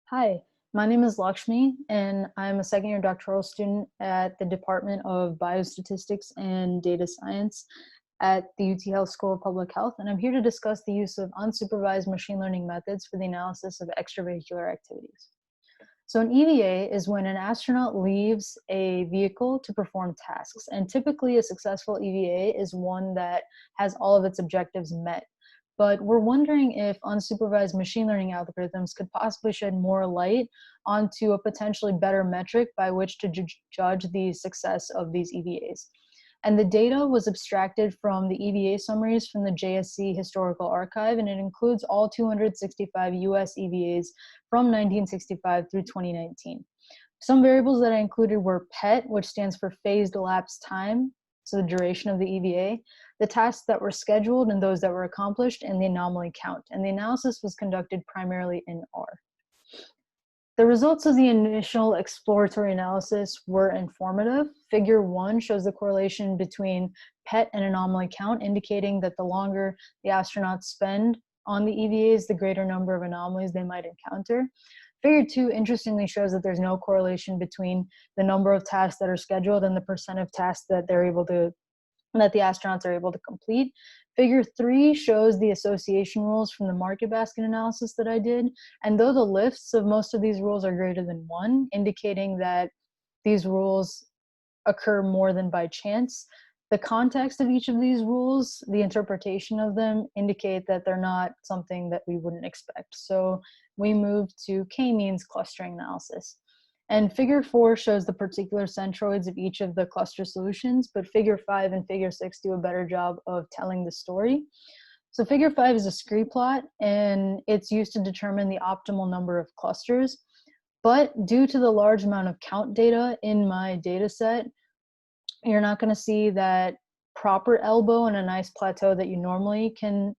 Hi, my name is Lakshmi, and I'm a second-year doctoral student at the Department of Biostatistics and Data Science at the UT Health School of Public Health, and I'm here to discuss the use of unsupervised machine learning methods for the analysis of extravehicular activities. So an EVA is when an astronaut leaves a vehicle to perform tasks, and typically a successful EVA is one that has all of its objectives met. But we're wondering if unsupervised machine learning algorithms could possibly shed more light onto a potentially better metric by which to judge the success of these EVAs. And the data was abstracted from the EVA summaries from the JSC Historical Archive, and it includes all 265 US EVAs from 1965 through 2019. Some variables that I included were PET, which stands for phased elapsed time, so the duration of the EVA, the tasks that were scheduled and those that were accomplished, and the anomaly count. And the analysis was conducted primarily in R. The results of the initial exploratory analysis were informative. Figure 1 shows the correlation between PET and anomaly count, indicating that the longer the astronauts spend on the EVAs, the greater number of anomalies they might encounter. Figure 2 interestingly shows that there's no correlation between the number of tasks that are scheduled and the percent of tasks that that the astronauts are able to complete. Figure 3 shows the association rules from the market basket analysis that I did. And though the lifts of most of these rules are greater than 1, indicating that these rules occur more than by chance, the context of each of these rules, the interpretation of them, indicate that they're not something that we wouldn't expect. So we move to k-means clustering analysis. And figure 4 shows the particular centroids of each of the cluster solutions, but figure 5 and figure 6 do a better job of telling the story. So figure 5 is a scree plot, and it's used to determine the optimal number of clusters. But due to the large amount of count data in my data set, you're not going to see that proper elbow and a nice plateau that you normally can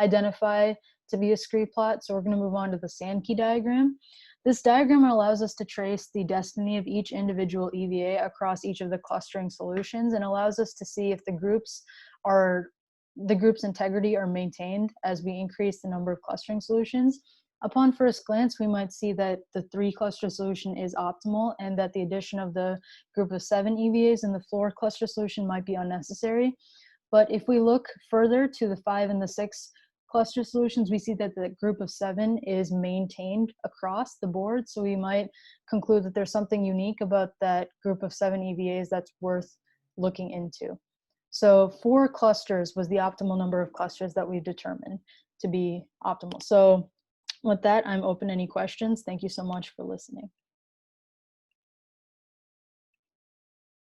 identify to be a scree plot. So we're going to move on to the Sankey diagram. This diagram allows us to trace the destiny of each individual EVA across each of the clustering solutions, and allows us to see if the group's integrity are maintained as we increase the number of clustering solutions. Upon first glance, we might see that the 3 cluster solution is optimal, and that the addition of the group of 7 EVAs in the floor cluster solution might be unnecessary. But if we look further to the 5 and the 6 cluster solutions, we see that the group of 7 is maintained across the board. So we might conclude that there's something unique about that group of 7 EVAs that's worth looking into. So 4 clusters was the optimal number of clusters that we've determined to be optimal. So with that, I'm open to any questions. Thank you so much for listening.